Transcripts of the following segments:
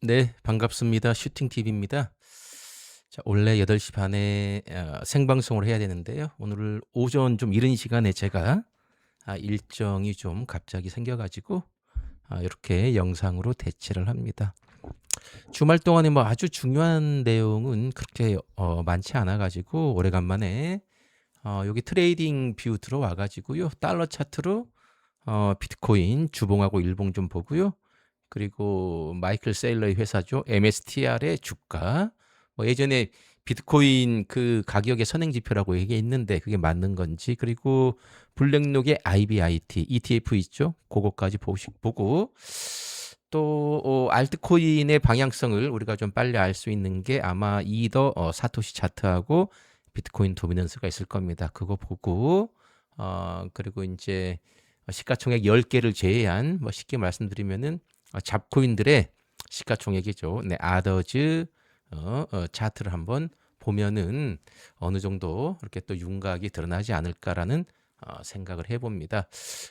네, 반갑습니다. 슈팅TV입니다. 자, 원래 8시 반에 생방송을 해야 되는데요. 오늘 오전 좀 이른 시간에 제가 일정이 좀 갑자기 생겨가지고 이렇게 영상으로 대체를 합니다. 주말 동안에 뭐 아주 중요한 내용은 그렇게 많지 않아가지고 오래간만에 여기 트레이딩 뷰 들어와가지고요. 달러 차트로 비트코인 주봉하고 일봉 좀 보고요. 그리고 마이클 세일러의 회사죠. MSTR의 주가. 뭐 예전에 비트코인 그 가격의 선행 지표라고 얘기했는데 그게 맞는 건지, 그리고 블랙록의 IBIT ETF 있죠. 그거까지 보고 또 알트코인의 방향성을 우리가 좀 빨리 알 수 있는 게 아마 이더 사토시 차트하고 비트코인 도미넌스가 있을 겁니다. 그거 보고 그리고 이제 시가총액 10개를 제외한, 뭐 쉽게 말씀드리면은 잡코인들의 시가총액이죠. 네, 아더즈 차트를 한번 보면은 어느 정도 이렇게 또 윤곽이 드러나지 않을까라는 생각을 해봅니다.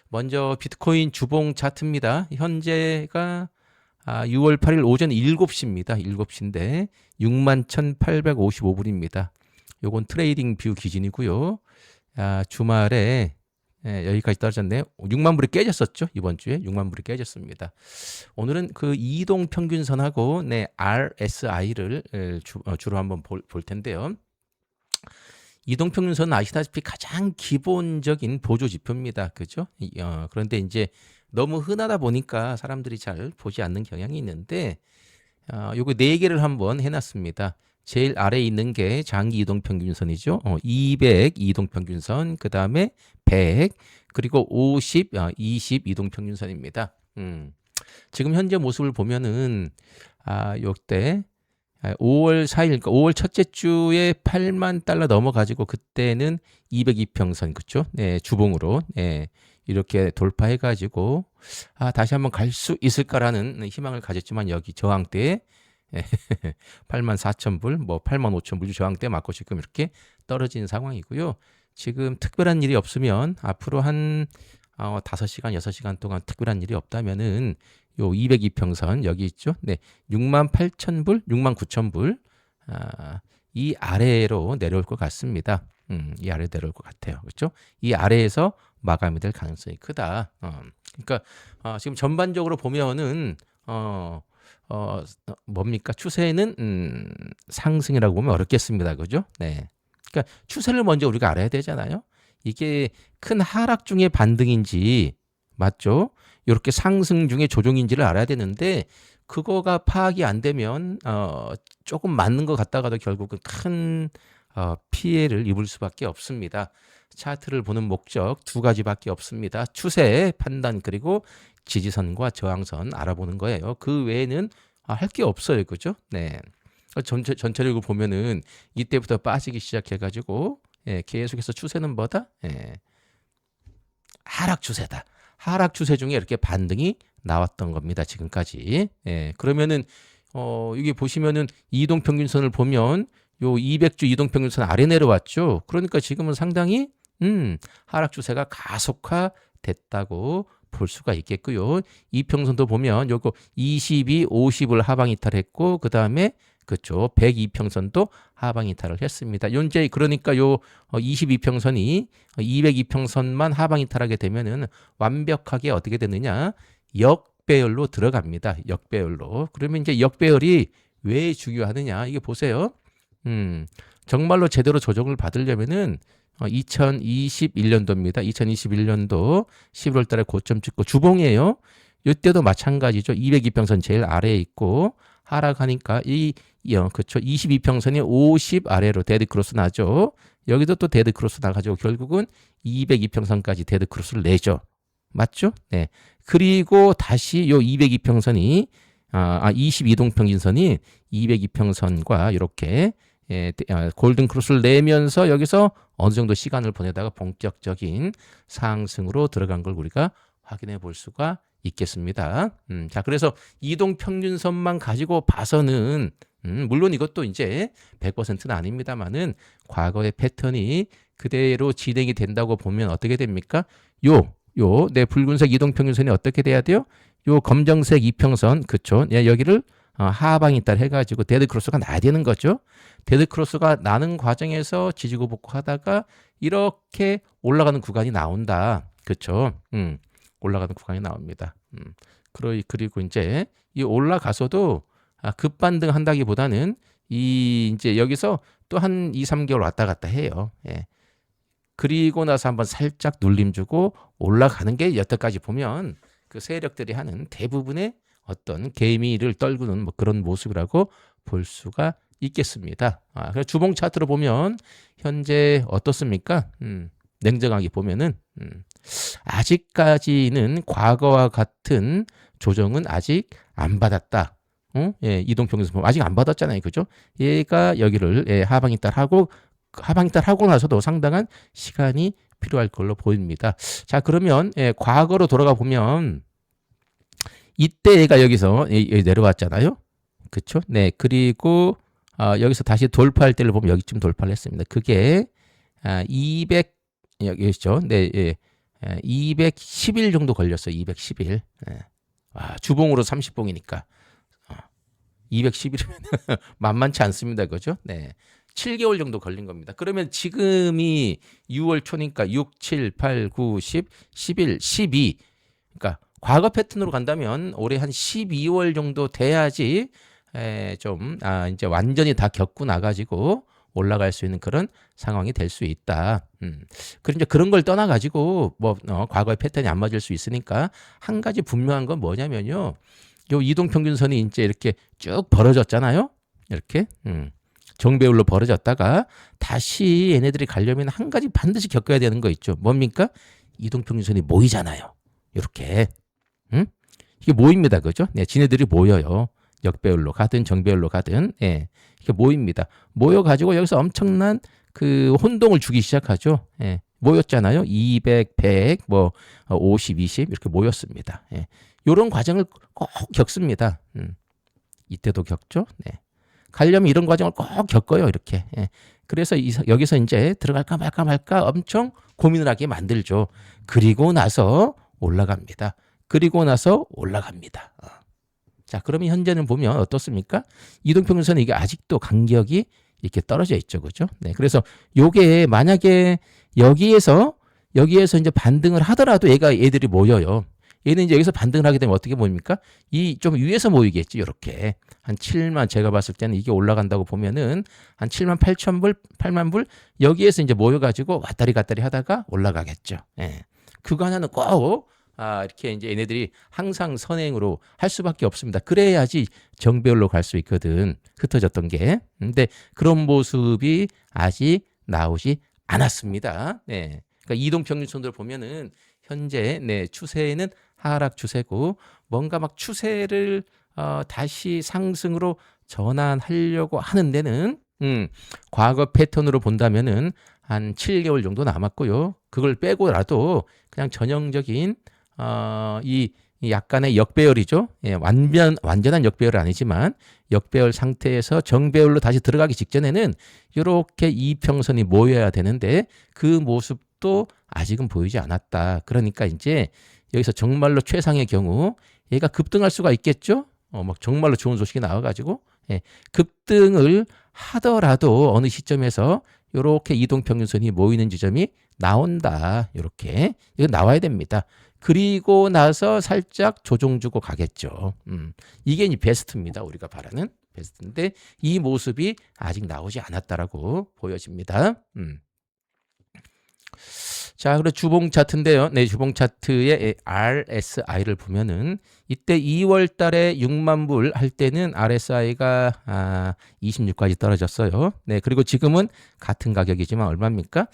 먼저 비트코인 주봉 차트입니다. 현재가 6월 8일 오전 7시입니다. 7시인데 61,855불입니다. 요건 트레이딩 뷰 기준이고요. 주말에 여기까지 떨어졌네요. 6만 불이 깨졌었죠. 이번 주에 6만 불이 깨졌습니다. 오늘은 그 이동 평균선하고 RSI를 주로 한번 볼 텐데요. 이동 평균선은 아시다시피 가장 기본적인 보조 지표입니다. 그죠? 그런데 이제 너무 흔하다 보니까 사람들이 잘 보지 않는 경향이 있는데 요거 4개를 한번 해놨습니다. 제일 아래에 있는 게 장기 이동 평균선이죠. 200 이동 평균선, 그 다음에 100, 그리고 50, 20 이동 평균선입니다. 지금 현재 모습을 보면은 요때 5월 4일, 그러니까 5월 첫째 주에 8만 달러 넘어가지고 그때는 202평선, 그쵸? 네, 주봉으로 이렇게 돌파해가지고 다시 한번 갈 수 있을까라는 희망을 가졌지만 여기 저항대에 8만 4천 불, 뭐 8만 5천 불 저항대 맞고 지금 이렇게 떨어진 상황이고요. 지금 특별한 일이 없으면 앞으로 한 5시간, 6시간 동안 특별한 일이 없다면은 요 202평선 여기 있죠. 네, 6만 8천 불, 6만 9천 불 이 아래로 내려올 것 같습니다. 이 아래 내려올 것 같아요. 그렇죠? 이 아래에서 마감이 될 가능성이 크다. 그러니까 지금 전반적으로 보면은 뭡니까? 추세는 상승이라고 보면 어렵겠습니다. 그죠? 네. 그러니까 추세를 먼저 우리가 알아야 되잖아요. 이게 큰 하락 중의 반등인지, 맞죠? 이렇게 상승 중에 조정인지를 알아야 되는데 그거가 파악이 안 되면 조금 맞는 것 같다가도 결국은 큰 피해를 입을 수밖에 없습니다. 차트를 보는 목적 2가지밖에 없습니다. 추세 판단, 그리고 지지선과 저항선 알아보는 거예요. 그 외에는 할 게 없어요. 그죠? 네. 전체적으로 보면은 이때부터 빠지기 시작해가지고 계속해서 추세는 뭐다? 하락 추세다. 하락 추세 중에 이렇게 반등이 나왔던 겁니다. 지금까지. 그러면은 이게 보시면은 이동 평균선을 보면 요 200주 이동 평균선 아래 내려왔죠. 그러니까 지금은 상당히 하락 추세가 가속화됐다고 볼 수가 있겠고요. 이평선도 보면 요거 22, 50을 하방 이탈했고 그 다음에 그쵸 102평선도 하방 이탈을 했습니다. 현재 그러니까 요 22평선이 202평선만 하방 이탈하게 되면은 완벽하게 어떻게 되느냐, 역배열로 들어갑니다. 역배열로. 그러면 이제 역배열이 왜 중요하느냐, 이게 보세요. 정말로 제대로 조정을 받으려면은 2021년도입니다. 2021년도 11월 달에 고점 찍고 주봉이에요. 이때도 마찬가지죠. 202평선 제일 아래에 있고 하락하니까 그쵸 22평선이 50 아래로 데드크로스 나죠. 여기도 또 데드크로스 나가지고 결국은 202평선까지 데드크로스를 내죠. 맞죠? 네. 그리고 다시 요 202평선이 22동 평균선이 202평선과 이렇게 골든 크로스를 내면서 여기서 어느 정도 시간을 보내다가 본격적인 상승으로 들어간 걸 우리가 확인해 볼 수가 있겠습니다. 자, 그래서 이동 평균선만 가지고 봐서는 물론 이것도 이제 100%는 아닙니다만은 과거의 패턴이 그대로 진행이 된다고 보면 어떻게 됩니까? 내 붉은색 이동 평균선이 어떻게 돼야 돼요? 요 검정색 이평선, 그쵸? 여기를 하방이 있다 해가지고 데드 크로스가 나야 되는 거죠. 데드 크로스가 나는 과정에서 지지고 볶고 하다가 이렇게 올라가는 구간이 나온다. 그렇죠? 올라가는 구간이 나옵니다. 그리고 이제 이 올라가서도 급반등 한다기보다는 이제 여기서 또 한 2, 3개월 왔다 갔다 해요. 예. 그리고 나서 한번 살짝 눌림 주고 올라가는 게 여태까지 보면 그 세력들이 하는 대부분의 어떤 개미를 떨구는 뭐 그런 모습이라고 볼 수가 있겠습니다. 그래서 주봉 차트로 보면 현재 어떻습니까? 냉정하게 보면은 아직까지는 과거와 같은 조정은 아직 안 받았다. 예, 이동평균선 보면 아직 안 받았잖아요, 그죠? 얘가 여기를 하방 이탈하고 나서도 상당한 시간이 필요할 걸로 보입니다. 자, 그러면 과거로 돌아가 보면 이때 얘가 여기서 내려왔잖아요, 그렇죠? 네, 그리고 여기서 다시 돌파할 때를 보면 여기쯤 돌파를 했습니다. 그게 200 여기죠. 네, 210일 정도 걸렸어요. 210일. 주봉으로 30봉이니까 210일이면 만만치 않습니다. 그죠? 네. 7개월 정도 걸린 겁니다. 그러면 지금이 6월 초니까 6, 7, 8, 9, 10, 11, 12. 그러니까 과거 패턴으로 간다면 올해 한 12월 정도 돼야지 이제 완전히 다 겪고 나가지고 올라갈 수 있는 그런 상황이 될 수 있다. 그리고 이제 그런 걸 떠나가지고 과거의 패턴이 안 맞을 수 있으니까 한 가지 분명한 건 뭐냐면요. 요 이동평균선이 이제 이렇게 쭉 벌어졌잖아요. 이렇게 정배율로 벌어졌다가 다시 얘네들이 가려면 한 가지 반드시 겪어야 되는 거 있죠. 뭡니까? 이동평균선이 모이잖아요. 이렇게 이게 모입니다, 그죠? 네, 지네들이 모여요. 역배율로 가든 정배율로 가든 이게 모입니다. 모여가지고 여기서 엄청난 그 혼동을 주기 시작하죠. 모였잖아요. 200, 100, 50, 20 이렇게 모였습니다. 이런 과정을 꼭 겪습니다. 이때도 겪죠. 네. 가려면 이런 과정을 꼭 겪어요. 이렇게. 그래서 여기서 이제 들어갈까 말까 엄청 고민을 하게 만들죠. 그리고 나서 올라갑니다. 자, 그러면 현재는 보면 어떻습니까? 이동평균선이 이게 아직도 간격이 이렇게 떨어져 있죠. 그죠? 네. 그래서 요게 만약에 여기에서 이제 반등을 하더라도 얘들이 모여요. 얘는 이제 여기서 반등을 하게 되면 어떻게 보입니까? 이 좀 위에서 모이겠지. 이렇게. 한 7만, 제가 봤을 때는 이게 올라간다고 보면은 한 7만 8천 불, 8만 불 여기에서 이제 모여가지고 왔다리 갔다리 하다가 올라가겠죠. 그거 하나는 꼭 이렇게 이제 얘네들이 항상 선행으로 할 수밖에 없습니다. 그래야지 정배율로 갈 수 있거든. 흩어졌던 게. 근데 그런 모습이 아직 나오지 않았습니다. 네. 그러니까 이동평균선으로 보면은 현재 추세는 하락 추세고 뭔가 막 추세를 다시 상승으로 전환하려고 하는 데는 과거 패턴으로 본다면은 한 7개월 정도 남았고요. 그걸 빼고라도 그냥 전형적인 이 약간의 역배열이죠. 완전한 역배열은 아니지만 역배열 상태에서 정배열로 다시 들어가기 직전에는 이렇게 이평선이 모여야 되는데 그 모습도 아직은 보이지 않았다. 그러니까 이제 여기서 정말로 최상의 경우 얘가 급등할 수가 있겠죠. 막 정말로 좋은 소식이 나와가지고 급등을 하더라도 어느 시점에서 이렇게 이동평균선이 모이는 지점이 나온다. 이렇게 이거 나와야 됩니다. 그리고 나서 살짝 조정 주고 가겠죠. 이게 이제 베스트입니다. 우리가 바라는 베스트인데 이 모습이 아직 나오지 않았다라고 보여집니다. 자, 그리고 주봉 차트인데요. 네, 주봉 차트의 RSI를 보면은 이때 2월 달에 6만 불 할 때는 RSI가 26까지 떨어졌어요. 네, 그리고 지금은 같은 가격이지만 얼마입니까?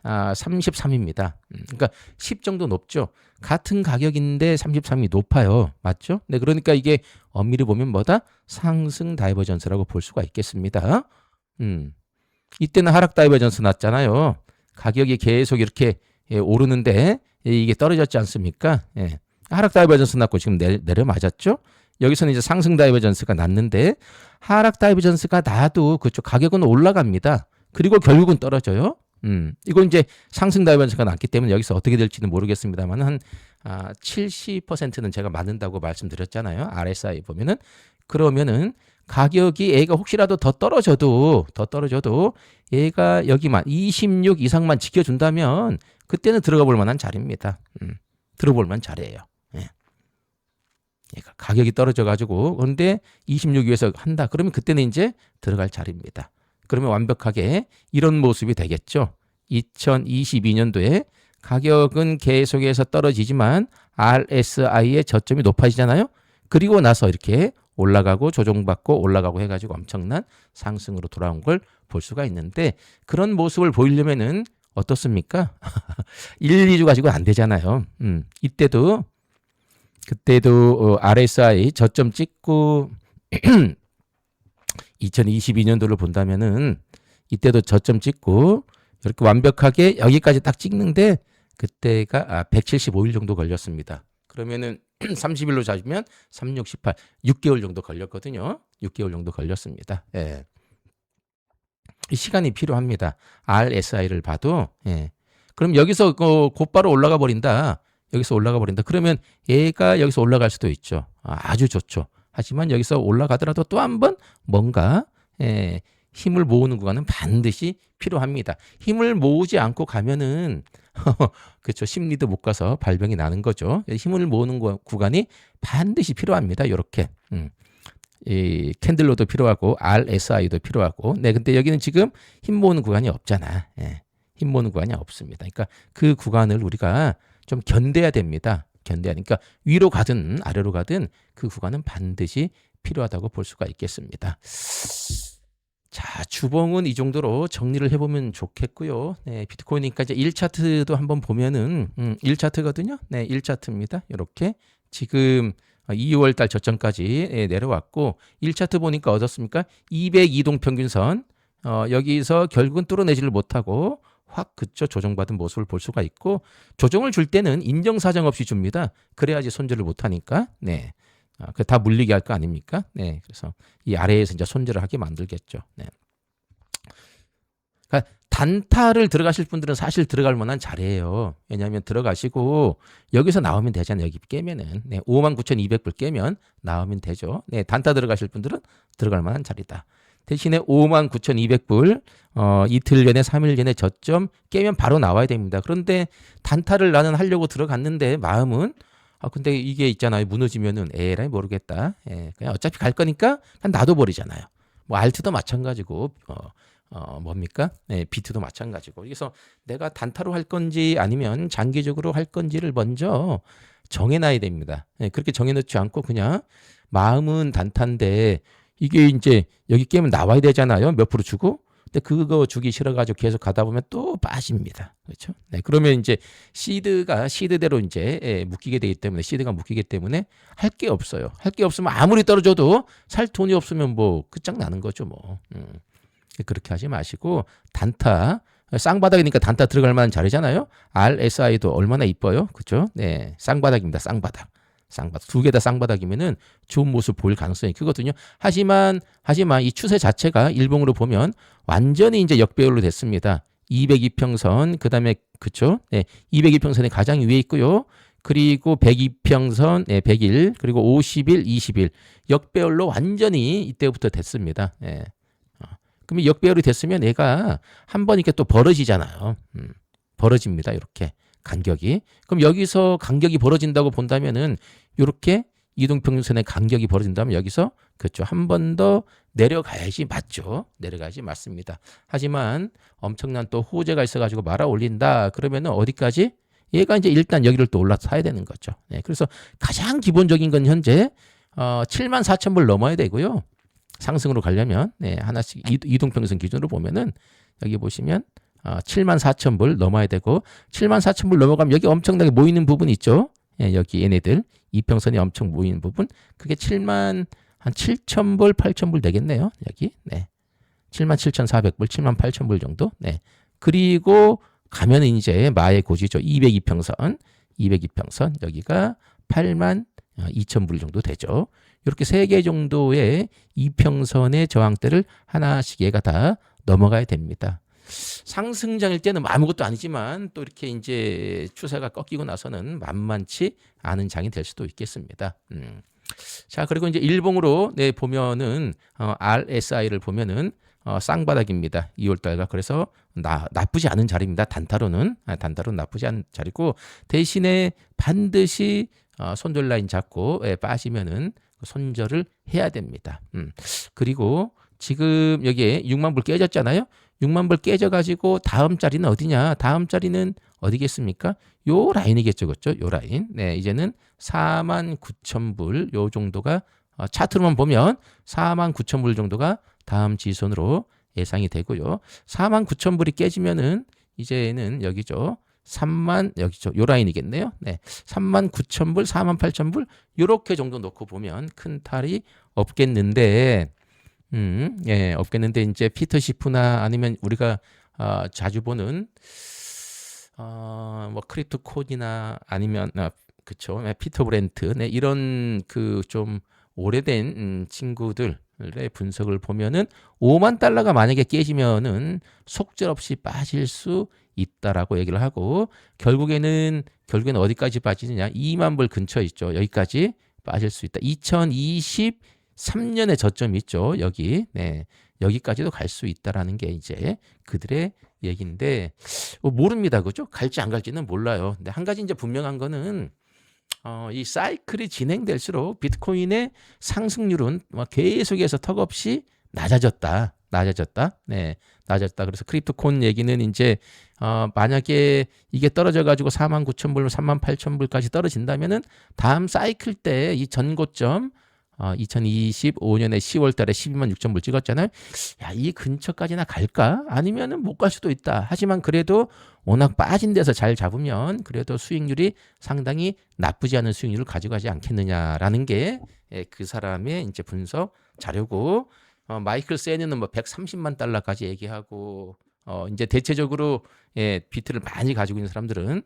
33입니다. 그러니까 10 정도 높죠. 같은 가격인데 33이 높아요. 맞죠? 네, 그러니까 이게 엄밀히 보면 뭐다? 상승 다이버전스라고 볼 수가 있겠습니다. 이때는 하락 다이버전스 났잖아요. 가격이 계속 이렇게 오르는데 이게 떨어졌지 않습니까? 하락 다이버전스 났고 지금 내려 맞았죠? 여기서는 이제 상승 다이버전스가 났는데 하락 다이버전스가 나도 그쪽 가격은 올라갑니다. 그리고 결국은 떨어져요. 이건 이제 상승 다이버전스가 났기 때문에 여기서 어떻게 될지는 모르겠습니다만 한 70%는 제가 맞는다고 말씀드렸잖아요. RSI 보면은. 그러면은 가격이 얘가 혹시라도 더 떨어져도 얘가 여기만 26 이상만 지켜준다면 그때는 들어가 볼 만한 자리입니다. 들어볼 만한 자리예요. 예. 얘가 가격이 떨어져가지고 그런데 26 위에서 한다. 그러면 그때는 이제 들어갈 자리입니다. 그러면 완벽하게 이런 모습이 되겠죠. 2022년도에 가격은 계속해서 떨어지지만 RSI의 저점이 높아지잖아요. 그리고 나서 이렇게 올라가고 조정받고 올라가고 해가지고 엄청난 상승으로 돌아온 걸 볼 수가 있는데 그런 모습을 보이려면은 어떻습니까? 1, 2주 가지고는 안 되잖아요. 그때도 RSI 저점 찍고 2022년도를 본다면은 이때도 저점 찍고 이렇게 완벽하게 여기까지 딱 찍는데 그때가 175일 정도 걸렸습니다. 그러면은 30일로 잡으면 3, 6, 18, 6개월 정도 걸렸거든요. 6개월 정도 걸렸습니다. 예. 시간이 필요합니다. RSI를 봐도. 예. 그럼 여기서 곧바로 올라가 버린다. 여기서 올라가 버린다. 그러면 얘가 여기서 올라갈 수도 있죠. 아주 좋죠. 하지만 여기서 올라가더라도 또 한 번 뭔가 힘을 모으는 구간은 반드시 필요합니다. 힘을 모으지 않고 가면은 그렇죠. 심리도 못 가서 발병이 나는 거죠. 힘을 모으는 구간이 반드시 필요합니다. 이렇게 이 캔들로도 필요하고 RSI도 필요하고. 네, 근데 여기는 지금 힘 모으는 구간이 없잖아. 예, 힘 모으는 구간이 없습니다. 그러니까 그 구간을 우리가 좀 견뎌야 됩니다. 그러니까 위로 가든 아래로 가든 그 구간은 반드시 필요하다고 볼 수가 있겠습니다. 자, 주봉은 이 정도로 정리를 해보면 좋겠고요. 네, 비트코인이니까 이제 1차트도 한번 보면은 1차트거든요. 네, 1차트입니다. 이렇게 지금 2월 달 저점까지 내려왔고 1차트 보니까 어떻습니까? 200 이동평균선 여기서 결국은 뚫어내지를 못하고 확 그쳐 조정받은 모습을 볼 수가 있고 조정을 줄 때는 인정사정 없이 줍니다. 그래야지 손절을 못하니까. 네. 그 다 물리게 할 거 아닙니까? 네, 그래서 이 아래에서 이제 손절을 하게 만들겠죠. 네. 그러니까 단타를 들어가실 분들은 사실 들어갈 만한 자리예요. 왜냐하면 들어가시고 여기서 나오면 되잖아요. 여기 깨면은 59,200불 깨면 나오면 되죠. 네, 단타 들어가실 분들은 들어갈 만한 자리다. 대신에 59,200불 이틀 전에 3일 전에 저점 깨면 바로 나와야 됩니다. 그런데 단타를 나는 하려고 들어갔는데 마음은 근데 이게 있잖아요. 무너지면은 에라이 모르겠다. 예, 그냥 어차피 갈 거니까 그냥 놔둬버리잖아요. 뭐 알트도 마찬가지고 뭡니까? 예, 비트도 마찬가지고. 그래서 내가 단타로 할 건지 아니면 장기적으로 할 건지를 먼저 정해놔야 됩니다. 예, 그렇게 정해놓지 않고 그냥 마음은 단타인데 이게 이제 여기 깨면 나와야 되잖아요. 몇 프로 주고. 근데 그거 주기 싫어가지고 계속 가다 보면 또 빠집니다. 그렇죠? 네, 그러면 이제 시드가 시드대로 이제 묶이게 되기 때문에 시드가 묶이기 때문에 할 게 없어요. 할 게 없으면 아무리 떨어져도 살 돈이 없으면 뭐 끝장나는 거죠 뭐. 그렇게 하지 마시고 단타 쌍바닥이니까 단타 들어갈 만한 자리잖아요. RSI도 얼마나 이뻐요, 그렇죠? 네, 쌍바닥입니다. 쌍바닥. 두 개 다 쌍바닥이면은 좋은 모습 보일 가능성이 크거든요. 하지만 이 추세 자체가 일봉으로 보면 완전히 이제 역배열로 됐습니다. 202평선 그다음에 그쵸? 네, 202평선이 가장 위에 있고요. 그리고 102평선, 네, 100일 그리고 50일, 20일 역배열로 완전히 이때부터 됐습니다. 네. 그러면 역배열이 됐으면 얘가 한번 이렇게 또 벌어지잖아요. 벌어집니다. 이렇게. 간격이. 그럼 여기서 간격이 벌어진다고 본다면은 이렇게 이동평균선의 간격이 벌어진다면 여기서 그렇죠. 한 번 더 내려가야지 맞죠. 내려가야지 맞습니다. 하지만 엄청난 또 호재가 있어가지고 말아 올린다. 그러면은 어디까지? 얘가 이제 일단 여기를 또 올라타야 되는 거죠. 네, 그래서 가장 기본적인 건 현재 74,000불 넘어야 되고요. 상승으로 가려면 네, 하나씩 이동평균선 기준으로 보면은 여기 보시면 74,000불 넘어야 되고 74,000불 넘어가면 여기 엄청나게 모이는 부분 있죠. 예, 여기 얘네들 이평선이 엄청 모이는 부분 그게 77,000불 8,000불 되겠네요. 여기 네. 77,400불 78,000불 정도. 네. 그리고 가면은 이제 마의 고지죠. 202평선 여기가 82,000불 정도 되죠. 이렇게 3개 정도의 이평선의 저항대를 하나씩 얘가 다 넘어가야 됩니다. 상승장일 때는 아무것도 아니지만 또 이렇게 이제 추세가 꺾이고 나서는 만만치 않은 장이 될 수도 있겠습니다. 자, 그리고 이제 일봉으로 보면은 RSI를 보면은 쌍바닥입니다. 2월달가. 그래서 나쁘지 않은 자리입니다. 단타로는 나쁘지 않은 자리고, 대신에 반드시 손절 라인 잡고 빠지면은 손절을 해야 됩니다. 그리고 지금 여기에 6만 불 깨졌잖아요. 6만 불 깨져가지고 다음 자리는 어디냐? 다음 자리는 어디겠습니까? 요 라인이겠죠, 그렇죠? 요 라인. 네, 이제는 4만 9천 불 요 정도가 차트로만 보면 4만 9천 불 정도가 다음 지지선으로 예상이 되고요. 4만 9천 불이 깨지면은 이제는 여기죠. 3만 여기죠. 요 라인이겠네요. 네. 3만 9천 불, 4만 8천 불 요렇게 정도 놓고 보면 큰 탈이 없겠는데 예, 없겠는데 이제 피터 시프나 아니면 우리가 자주 보는 뭐 크립토콘이나 아니면 그쵸, 피터 브렌트, 네, 이런 그 좀 오래된 친구들의 분석을 보면은 5만 달러가 만약에 깨지면은 속절없이 빠질 수 있다라고 얘기를 하고, 결국에는 어디까지 빠지느냐? 2만 불 근처 있죠. 여기까지 빠질 수 있다. 2023년의 저점이 있죠. 여기. 네. 여기까지도 갈 수 있다라는 게 이제 그들의 얘기인데, 모릅니다. 그죠? 갈지 안 갈지는 몰라요. 근데 한 가지 이제 분명한 거는 이 사이클이 진행될수록 비트코인의 상승률은 계속해서 턱없이 낮아졌다. 네, 낮아졌다. 그래서 크립토콘 얘기는 이제 만약에 이게 떨어져가지고 4만 9천 불, 3만 8천 불까지 떨어진다면은 다음 사이클 때 이 전고점 2025년에 10월 달에 12만 6천 불 찍었잖아요. 야, 이 근처까지나 갈까? 아니면은 못 갈 수도 있다. 하지만 그래도 워낙 빠진 데서 잘 잡으면 그래도 수익률이 상당히 나쁘지 않은 수익률을 가져가지 않겠느냐라는 게 그 사람의 이제 분석 자료고, 마이클 세니는 뭐 130만 달러까지 얘기하고, 이제 대체적으로 비트를 많이 가지고 있는 사람들은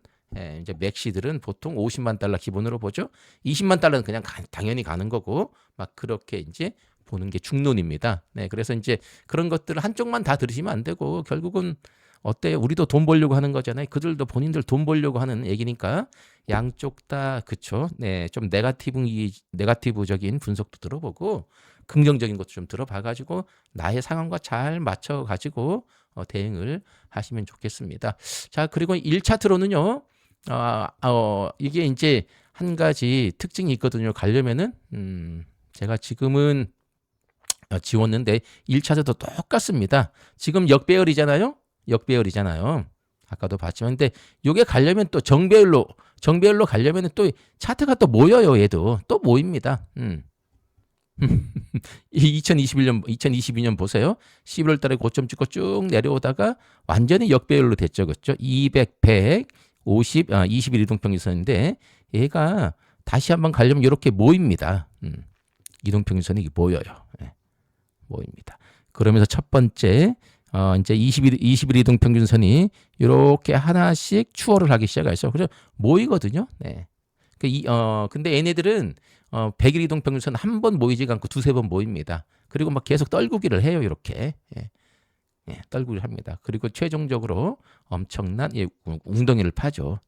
이제 맥시들은 보통 50만 달러 기본으로 보죠. 20만 달러는 그냥 당연히 가는 거고, 막 그렇게 이제 보는 게 중론입니다. 네, 그래서 이제 그런 것들을 한쪽만 다 들으시면 안 되고, 결국은 어때요? 우리도 돈 벌려고 하는 거잖아요. 그들도 본인들 돈 벌려고 하는 얘기니까 양쪽 다 그쵸. 네, 좀 네가티브적인 분석도 들어보고 긍정적인 것도 좀 들어봐가지고 나의 상황과 잘 맞춰가지고 대응을 하시면 좋겠습니다. 자, 그리고 1차트로는요. 이게 이제 한 가지 특징이 있거든요. 가려면은 제가 지금은 지웠는데 1차트도 똑같습니다. 지금 역배열이잖아요. 아까도 봤지만, 근데 요게 가려면 또 정배열로 가려면 또 차트가 또 모여요. 얘도 또 모입니다. 2022년 보세요. 11월 달에 고점 찍고 쭉 내려오다가 완전히 역배열로 됐죠. 그렇죠? 200, 100, 50, 20일 이동평균선인데 얘가 다시 한번 가려면 이렇게 모입니다. 이동평균선이 모여요. 네, 모입니다. 그러면서 첫 번째 이제 20일 이동평균선이 이렇게 하나씩 추월을 하기 시작해서 그래서 모이거든요. 네. 근데 얘네들은 100일 이동평균선 한 번 모이지가 않고 두세 번 모입니다. 그리고 막 계속 떨구기를 해요. 이렇게. 떨구기를 합니다. 그리고 최종적으로 엄청난 웅덩이를 파죠.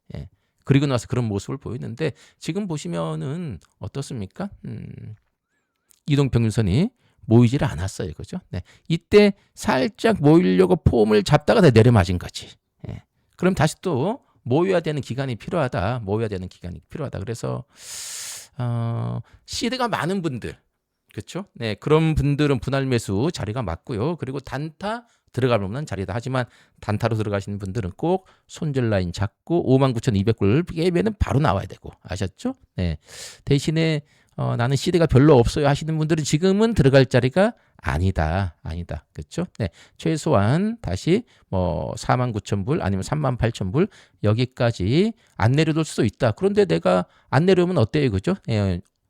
그리고 나서 그런 모습을 보이는데, 지금 보시면은 어떻습니까? 이동평균선이 모이지를 않았어요. 그죠? 네. 이때 살짝 모이려고 폼을 잡다가 다 내려맞은 거지. 그럼 다시 또 모여야 되는 기간이 필요하다. 그래서 시드가 많은 분들, 그렇죠? 네, 그런 분들은 분할 매수 자리가 맞고요. 그리고 단타 들어갈 만한 자리다. 하지만 단타로 들어가시는 분들은 꼭 손절 라인 잡고 59,200불 깨면은 바로 나와야 되고, 아셨죠? 네. 대신에 나는 시드가 별로 없어요 하시는 분들은 지금은 들어갈 자리가 아니다. 그렇죠? 네. 최소한 다시 뭐 49,000불 아니면 38,000불 여기까지 안 내려둘 수도 있다. 그런데 내가 안 내려오면 어때요? 그죠?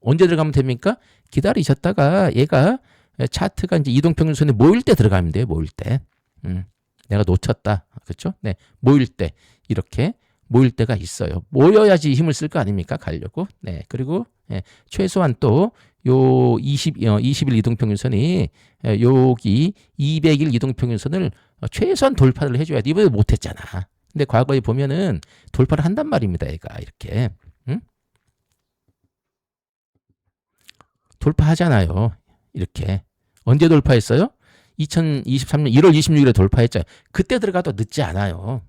언제 들어가면 됩니까? 기다리셨다가 얘가 차트가 이제 이동평균선에 모일 때 들어가면 돼요. 모일 때. 내가 놓쳤다. 그렇죠? 네. 모일 때 이렇게 모일 때가 있어요. 모여야지 힘을 쓸 거 아닙니까? 가려고. 네. 그리고 최소한 또 20일 이동평균선이 여기 200일 이동평균선을 최소한 돌파를 해줘야 돼. 이번에 못했잖아. 근데 과거에 보면은 돌파를 한단 말입니다. 얘가 이렇게. 응? 돌파하잖아요. 이렇게. 언제 돌파했어요? 2023년 1월 26일에 돌파했잖아요. 그때 들어가도 늦지 않아요.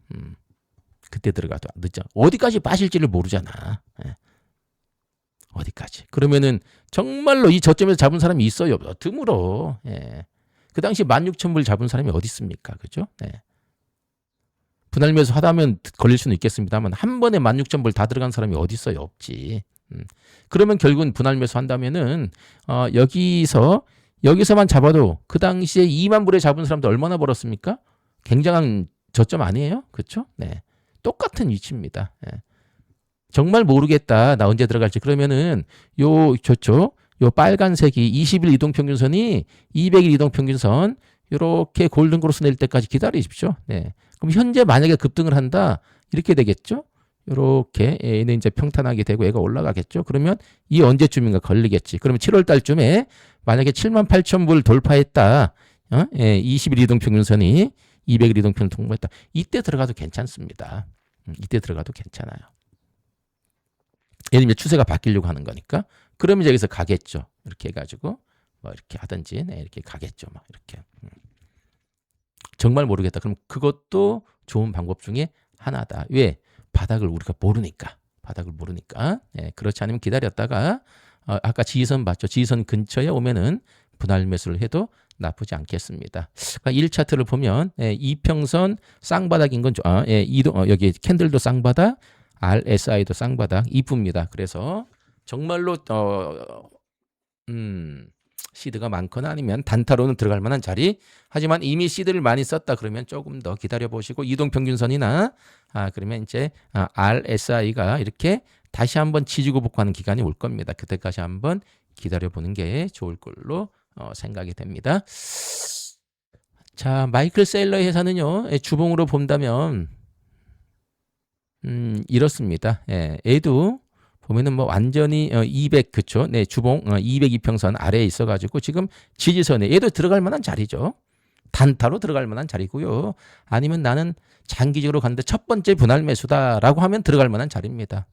그때 들어가도 늦죠. 어디까지 빠질지를 모르잖아. 예. 어디까지. 그러면은 정말로 이 저점에서 잡은 사람이 있어요? 드물어. 예. 그 당시 16,000불 잡은 사람이 어디 있습니까? 그죠? 예. 분할 매수 하다면 걸릴 수는 있겠습니다만 한 번에 16,000불 다 들어간 사람이 어디 있어요? 없지. 그러면 결국은 분할 매수 한다면은 여기서만 잡아도 그 당시에 2만 불에 잡은 사람도 얼마나 벌었습니까? 굉장한 저점 아니에요? 그렇죠? 네. 똑같은 위치입니다. 예. 정말 모르겠다. 나 언제 들어갈지. 그러면은 요 빨간색이 20일 이동평균선이 200일 이동평균선 이렇게 골든크로스 낼 때까지 기다리십시오. 네. 그럼 현재 만약에 급등을 한다 이렇게 되겠죠. 이렇게 얘는 이제 평탄하게 되고 얘가 올라가겠죠. 그러면 이 언제쯤인가 걸리겠지. 그러면 7월 달쯤에 만약에 78,000불 돌파했다. 20일 이동평균선이 200일 이동평균 통보했다. 이때 들어가도 괜찮습니다. 이때 들어가도 괜찮아요. 얘는 이제 추세가 바뀌려고 하는 거니까. 그러면 여기서 가겠죠. 이렇게 해가지고 뭐 이렇게 하든지 이렇게 가겠죠. 막 이렇게. 정말 모르겠다. 그럼 그것도 좋은 방법 중에 하나다. 왜? 바닥을 우리가 모르니까. 바닥을 모르니까. 예, 그렇지 않으면 기다렸다가 아까 지지선 봤죠. 지지선 근처에 오면은 분할 매수를 해도 나쁘지 않겠습니다. 그러니까 1차트를 보면 이평선 쌍바닥인 건 여기 캔들도 쌍바닥, RSI도 쌍바닥 이쁩니다. 그래서 정말로 시드가 많거나 아니면 단타로는 들어갈 만한 자리. 하지만 이미 시드를 많이 썼다 그러면 조금 더 기다려 보시고 이동평균선이나 그러면 이제 RSI가 이렇게 다시 한번 치지고 복구하는 기간이 올 겁니다. 그때까지 한번 기다려 보는 게 좋을 걸로 생각이 됩니다. 자, 마이클 세일러의 회사는요. 주봉으로 본다면 이렇습니다. 얘도 보면은 뭐 완전히 200 그쵸? 네, 주봉 200 이평선 아래에 있어가지고 지금 지지선에 얘도 들어갈 만한 자리죠. 단타로 들어갈 만한 자리고요. 아니면 나는 장기적으로 갔는데 첫 번째 분할 매수다라고 하면 들어갈 만한 자리입니다.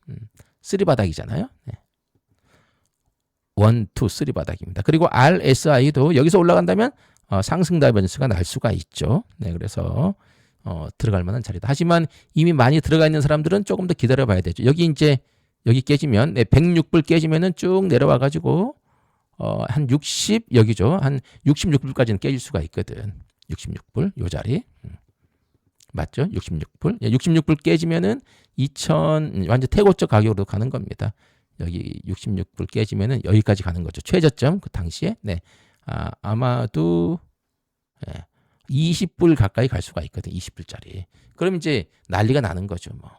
3바닥이잖아요. 네. 1, 2, 3바닥입니다. 그리고 RSI도 여기서 올라간다면 상승 다이버전스가 날 수가 있죠. 네, 그래서 들어갈 만한 자리다. 하지만 이미 많이 들어가 있는 사람들은 조금 더 기다려 봐야 되죠. 여기 깨지면 106불 깨지면은 쭉 내려와 가지고 한 60 여기죠. 한 66불까지는 깨질 수가 있거든. 66불 요 자리. 맞죠? 66불. 66불 깨지면은 2000 완전 태고적 가격으로 가는 겁니다. 여기 66불 깨지면은 여기까지 가는 거죠. 최저점 그 당시에. 네. 아마도 20불 가까이 갈 수가 있거든. 20불짜리. 그럼 이제 난리가 나는 거죠, 뭐.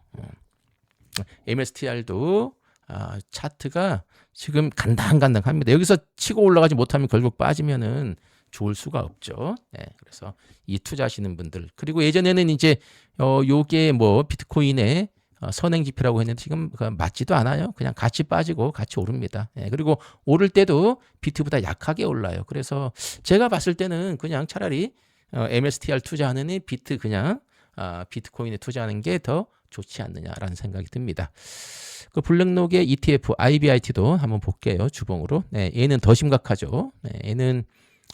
MSTR도 차트가 지금 간당간당합니다. 여기서 치고 올라가지 못하면 결국 빠지면은 좋을 수가 없죠. 네, 그래서 이 투자하시는 분들 그리고 예전에는 이제 요게 뭐 비트코인의 선행 지표라고 했는데 지금 맞지도 않아요. 그냥 같이 빠지고 같이 오릅니다. 네, 그리고 오를 때도 비트보다 약하게 올라요. 그래서 제가 봤을 때는 그냥 차라리 MSTR 투자하느니 비트코인에 투자하는 게 더 좋지 않느냐라는 생각이 듭니다. 그 블랙록의 ETF IBIT도 한번 볼게요. 주봉으로. 네, 얘는 더 심각하죠. 네, 얘는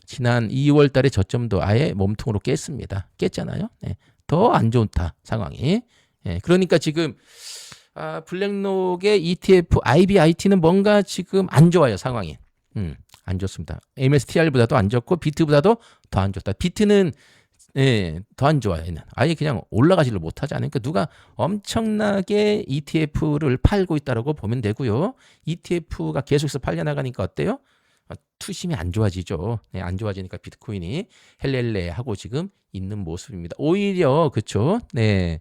지난 2월 달에 저점도 아예 몸통으로 깼습니다. 깼잖아요. 네, 더 안 좋다 상황이. 네, 그러니까 지금 블랙록의 ETF IBIT는 뭔가 지금 안 좋아요 상황이. 안 좋습니다. MSTR보다도 안 좋고 비트보다도 더 안 좋다. 비트는 더 안 좋아요. 얘는. 아예 그냥 올라가지를 못하지 않으니까 누가 엄청나게 ETF를 팔고 있다고 보면 되고요. ETF가 계속해서 팔려나가니까 어때요? 투심이 안 좋아지죠. 네, 안 좋아지니까 비트코인이 헬렐레 하고 지금 있는 모습입니다. 오히려 그렇죠. 네,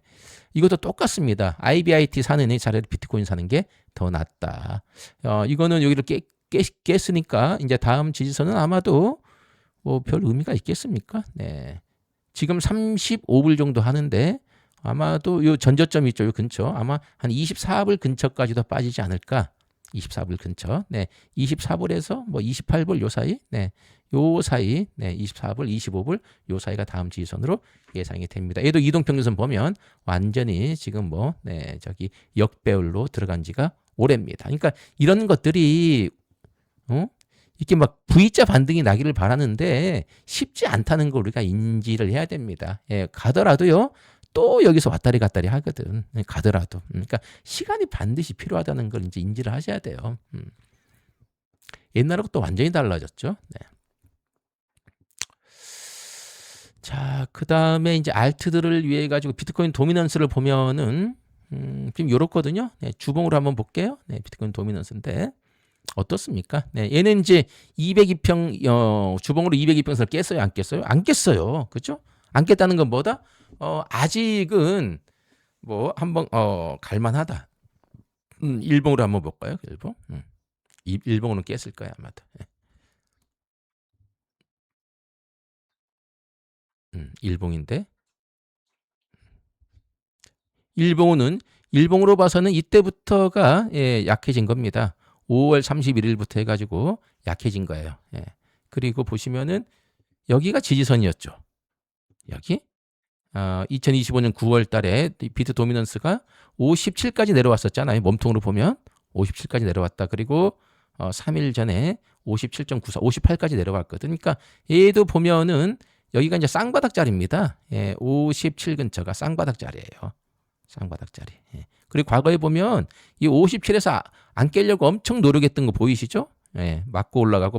이것도 똑같습니다. IBIT 사는 애 차라리 비트코인 사는 게 더 낫다. 이거는 여기를 깼으니까 이제 다음 지지선은 아마도 뭐 별 의미가 있겠습니까? 네. 지금 35불 정도 하는데 아마도 요 전저점 있죠. 요 근처 아마 한 24불 근처까지도 빠지지 않을까 24불 근처. 네. 24불에서 뭐 28불 요 사이. 네. 요 사이. 네. 24불, 25불 요 사이가 다음 지지선으로 예상이 됩니다. 얘도 이동평균선 보면 완전히 지금 뭐 네, 저기 역배열로 들어간 지가 오래입니다. 그러니까 이런 것들이 이렇게 막 V자 반등이 나기를 바라는데 쉽지 않다는 걸 우리가 인지를 해야 됩니다. 예, 가더라도요. 또 여기서 왔다리 갔다리 하거든. 가더라도. 그러니까 시간이 반드시 필요하다는 걸 이제 인지를 하셔야 돼요. 옛날하고 또 완전히 달라졌죠. 네. 자, 그 다음에 이제 알트들을 위해 가지고 비트코인 도미넌스를 보면은 지금 요렇거든요. 네, 주봉으로 한번 볼게요. 네, 비트코인 도미넌스인데 어떻습니까? 네, 얘는 이제 202평 주봉으로 202평선을 깼어요, 안 깼어요? 안 깼어요. 그렇죠? 안 깼다는 건 뭐다? 아직은 뭐 한번 갈만하다. 일봉으로 한번 볼까요? 일봉. 일봉으로는 깼을 거야 아마도. 네. 일봉인데 일봉으로 봐서는 이때부터가 예, 약해진 겁니다. 5월 31일부터 해가지고 약해진 거예요. 예. 그리고 보시면은 여기가 지지선이었죠. 여기 2025년 9월 달에 비트 도미넌스가 57까지 내려왔었잖아요. 몸통으로 보면 57까지 내려왔다. 그리고 3일 전에 57.94, 58까지 내려왔거든. 그러니까 얘도 보면은 여기가 이제 쌍바닥 자리입니다. 예, 57 근처가 쌍바닥 자리예요. 쌍바닥 자리. 예. 그리고 과거에 보면 이 57에서 안 깨려고 엄청 노력했던 거 보이시죠? 예, 맞고 올라가고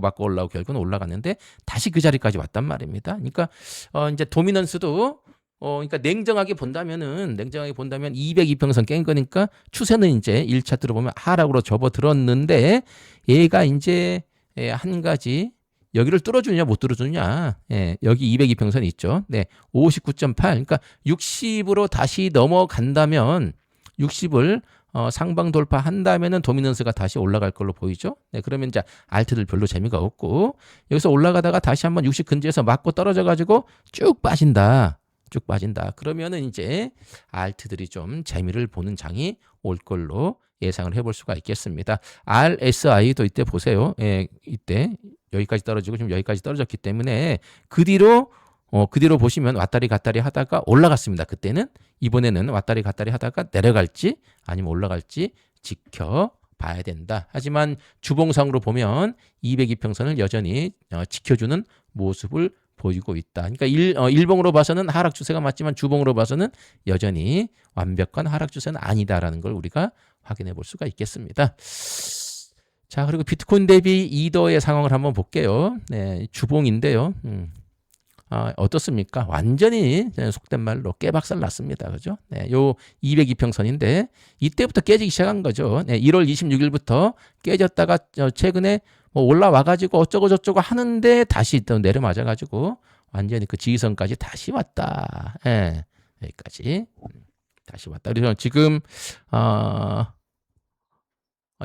결국은 올라갔는데 다시 그 자리까지 왔단 말입니다. 그러니까 이제 도미넌스도 그러니까 냉정하게 본다면 202평선 깬 거니까 추세는 이제 1차 들어보면 하락으로 접어들었는데 얘가 이제 한 가지 여기를 뚫어주느냐 못 뚫어주느냐. 예, 여기 202평선이 있죠. 네, 59.8. 그러니까 60으로 다시 넘어간다면 60을 상방 돌파한다면은 도미넌스가 다시 올라갈 걸로 보이죠. 네, 그러면 이제 알트들 별로 재미가 없고 여기서 올라가다가 다시 한번 60 근처에서 맞고 떨어져 가지고 쭉 빠진다. 그러면은 이제 알트들이 좀 재미를 보는 장이 올 걸로 예상을 해볼 수가 있겠습니다. RSI도 이때 보세요. 예, 이때 여기까지 떨어지고 지금 여기까지 떨어졌기 때문에 그 뒤로 보시면 왔다리 갔다리 하다가 올라갔습니다. 그때는 이번에는 왔다리 갔다리 하다가 내려갈지 아니면 올라갈지 지켜봐야 된다. 하지만 주봉상으로 보면 202평선을 여전히 지켜주는 모습을 보이고 있다. 그러니까 일봉으로 봐서는 하락 추세가 맞지만 주봉으로 봐서는 여전히 완벽한 하락 추세는 아니다라는 걸 우리가 확인해 볼 수가 있겠습니다. 자, 그리고 비트코인 대비 이더의 상황을 한번 볼게요. 네, 주봉인데요. 어떻습니까? 완전히 속된 말로 깨박살 났습니다. 그죠? 네, 요 202평선인데 이때부터 깨지기 시작한 거죠. 네, 1월 26일부터 깨졌다가 최근에 뭐 올라와가지고 어쩌고 저쩌고 하는데 다시 또 내려맞아가지고 완전히 그 지지선까지 다시 왔다. 예, 여기까지 다시 왔다. 그래서 지금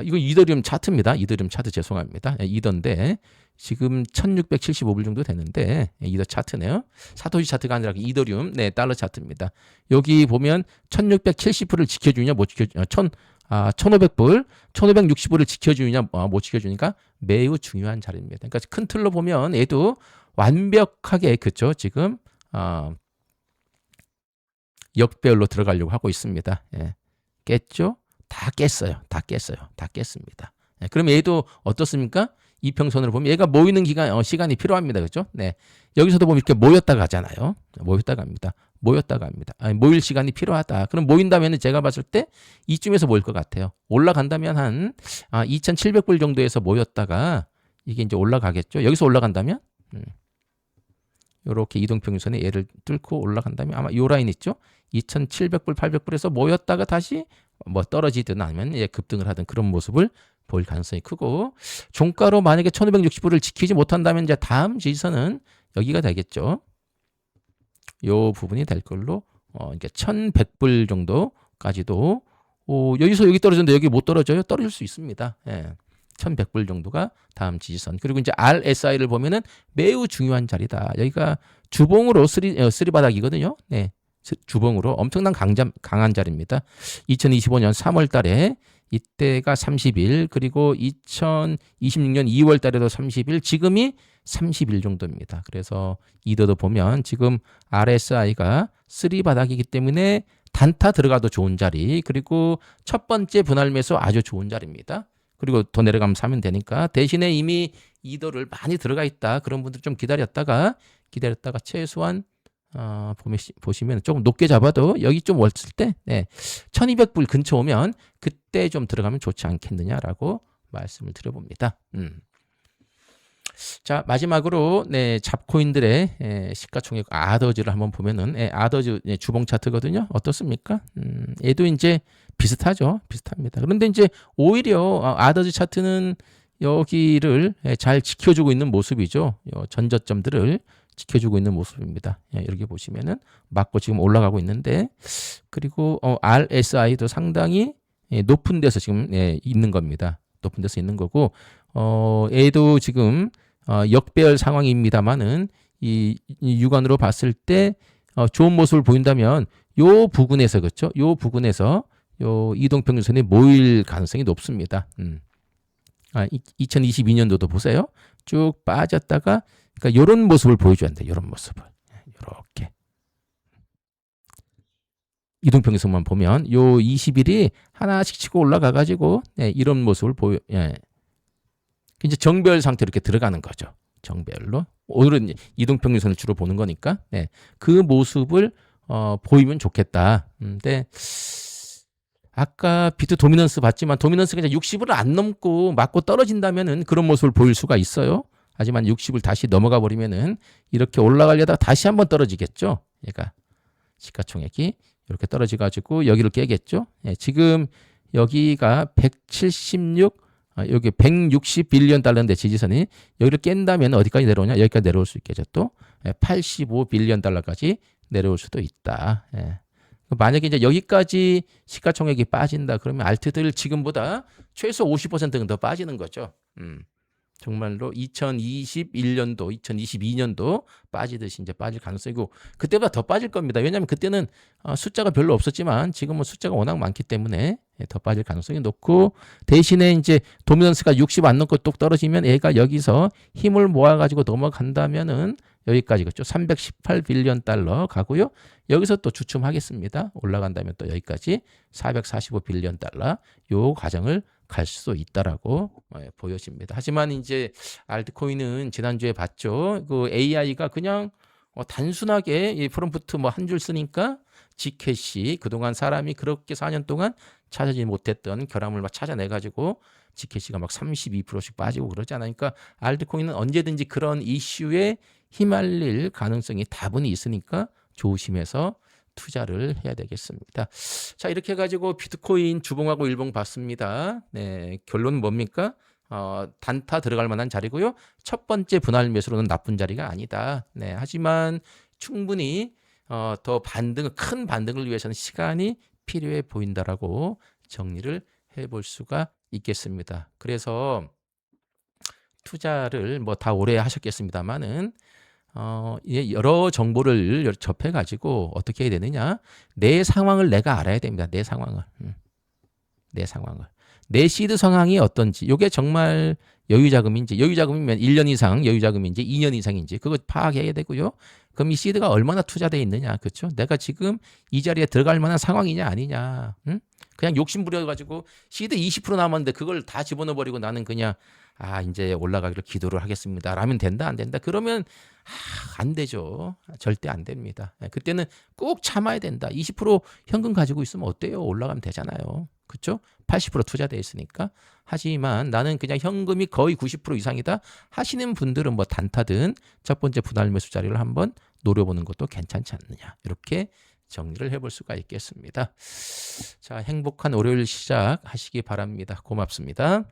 이거 이더리움 차트입니다. 이더리움 차트 죄송합니다. 이더인데 지금 1675불 정도 되는데 이더 차트네요. 사토시 차트가 아니라 이더리움 네, 달러 차트입니다. 여기 보면 1670불을 지켜주냐 못 지켜주냐 1500불, 1560불을 지켜주느냐 못 지켜주니까 매우 중요한 자리입니다. 그러니까 큰 틀로 보면 얘도 완벽하게 그쵸 지금 역배열로 들어가려고 하고 있습니다. 예. 깼죠? 다 깼습니다. 예. 그럼 얘도 어떻습니까? 이평선으로 보면 얘가 모이는 시간이 필요합니다. 그렇죠? 네. 여기서도 보면 이렇게 모였다가 하잖아요. 모였다가 합니다. 모일 시간이 필요하다. 그럼 모인다면 제가 봤을 때 이쯤에서 모일 것 같아요. 올라간다면 한 2,700불 정도에서 모였다가 이게 이제 올라가겠죠. 여기서 올라간다면 이렇게 이동평균선에 얘를 뚫고 올라간다면 아마 요 라인 있죠. 2,700불, 800불에서 모였다가 다시 뭐 떨어지든 아니면 급등을 하든 그런 모습을 보일 가능성이 크고 종가로 만약에 1,560불을 지키지 못한다면 이제 다음 지지선은 여기가 되겠죠. 요 부분이 될 걸로 이게 1,100불 정도까지도 여기서 여기 떨어졌는데 여기 못 떨어져요? 떨어질 수 있습니다. 예. 1,100불 정도가 다음 지지선. 그리고 이제 RSI를 보면은 매우 중요한 자리다. 여기가 주봉으로 쓰리 바닥이거든요. 네. 주봉으로 엄청난 강한 자리입니다. 2025년 3월 달에 이때가 30일, 그리고 2026년 2월 달에도 30일, 지금이 30일 정도입니다. 그래서 이더도 보면 지금 RSI가 3 바닥이기 때문에 단타 들어가도 좋은 자리, 그리고 첫 번째 분할 매수 아주 좋은 자리입니다. 그리고 더 내려가면 사면 되니까. 대신에 이미 이더를 많이 들어가 있다, 그런 분들 좀 기다렸다가 최소한 보시면 조금 높게 잡아도 여기 좀 왔을 때 1200불 근처 오면 그때 좀 들어가면 좋지 않겠느냐라고 말씀을 드려봅니다. 자, 마지막으로 잡코인들의 시가총액 아더즈를 한번 보면은 아더즈 주봉 차트거든요. 어떻습니까? 얘도 이제 비슷합니다. 그런데 이제 오히려 아더즈 차트는 여기를 잘 지켜주고 있는 모습이죠. 전저점들을 지켜주고 있는 모습입니다. 이렇게 보시면은 맞고 지금 올라가고 있는데, 그리고 RSI도 상당히 높은 데서 지금 있는 겁니다. 높은 데서 있는 거고, 얘도 지금 역배열 상황입니다만은 이 육안으로 봤을 때 좋은 모습을 보인다면 요 부근에서, 그렇죠? 요 부근에서 요 이동평균선이 모일 가능성이 높습니다. 2022년도도 보세요. 쭉 빠졌다가, 그러니까 이런 모습을 보여줘야 돼요. 이런 모습을. 이렇게. 이동평균선만 보면 요 20일이 하나씩 치고 올라가가지고 이런 모습을 이제 정배열 상태로 이렇게 들어가는 거죠. 정배열로. 오늘은 이동평균선을 주로 보는 거니까 그 모습을 보이면 좋겠다. 근데 아까 비트 도미넌스 봤지만 도미넌스가 이제 60을 안 넘고 맞고 떨어진다면은 그런 모습을 보일 수가 있어요. 하지만 60을 다시 넘어가 버리면은 이렇게 올라가려다가 다시 한번 떨어지겠죠. 얘가 시가총액이 이렇게 떨어져 가지고 여기를 깨겠죠. 지금 여기가 176, 여기 160 빌리언 달러인데 지지선이 여기를 깬다면 어디까지 내려오냐? 여기까지 내려올 수 있겠죠. 또 85 빌리언 달러까지 내려올 수도 있다. 만약에 이제 여기까지 시가총액이 빠진다 그러면 알트들 지금보다 최소 50%는 더 빠지는 거죠. 정말로 2021년도, 2022년도 빠지듯이 이제 빠질 가능성이고, 그때보다 더 빠질 겁니다. 왜냐하면 그때는 숫자가 별로 없었지만 지금은 숫자가 워낙 많기 때문에 더 빠질 가능성이 높고, 대신에 이제 도미넌스가 60 안 넘고 뚝 떨어지면 얘가 여기서 힘을 모아가지고 넘어간다면은 여기까지, 그렇죠? 318 빌리언 달러 가고요. 여기서 또 주춤하겠습니다. 올라간다면 또 여기까지 445 빌리언 달러 요 과정을 갈 수 있다라고 보여집니다. 하지만 이제 알트코인은 지난주에 봤죠. 그 AI가 그냥 단순하게 이 프롬프트 뭐 한 줄 쓰니까 지켓이 그동안 사람이 그렇게 4년 동안 찾아지 못했던 결함을 막 찾아내가지고 지켓이가 막 32%씩 빠지고 그러지 않으니까, 알트코인은 언제든지 그런 이슈에 휘말릴 가능성이 다분히 있으니까 조심해서 투자를 해야 되겠습니다. 자, 이렇게 해가지고 비트코인 주봉하고 일봉 봤습니다. 결론은 뭡니까? 단타 들어갈 만한 자리고요. 첫 번째 분할 매수로는 나쁜 자리가 아니다. 하지만 충분히 더 큰 반등을 위해서는 시간이 필요해 보인다라고 정리를 해볼 수가 있겠습니다. 그래서 투자를 뭐 다 오래 하셨겠습니다만은 여러 정보를 접해가지고 어떻게 해야 되느냐? 내 상황을 내가 알아야 됩니다. 내 상황을. 내 시드 상황이 어떤지. 이게 정말 여유자금이면 1년 이상 여유자금인지 2년 이상인지 그거 파악해야 되고요. 그럼 이 시드가 얼마나 투자되어 있느냐. 그렇죠? 내가 지금 이 자리에 들어갈 만한 상황이냐 아니냐. 그냥 욕심 부려가지고 시드 20% 남았는데 그걸 다 집어넣어버리고 나는 그냥 이제 올라가기를 기도를 하겠습니다 라면 된다 안 된다? 그러면 안 되죠. 절대 안 됩니다. 그때는 꼭 참아야 된다. 20% 현금 가지고 있으면 어때요? 올라가면 되잖아요. 그렇죠? 80% 투자되어 있으니까. 하지만 나는 그냥 현금이 거의 90% 이상이다 하시는 분들은 뭐 단타든 첫 번째 분할 매수 자리를 한번 노려보는 것도 괜찮지 않느냐. 이렇게 정리를 해볼 수가 있겠습니다. 자, 행복한 월요일 시작하시기 바랍니다. 고맙습니다.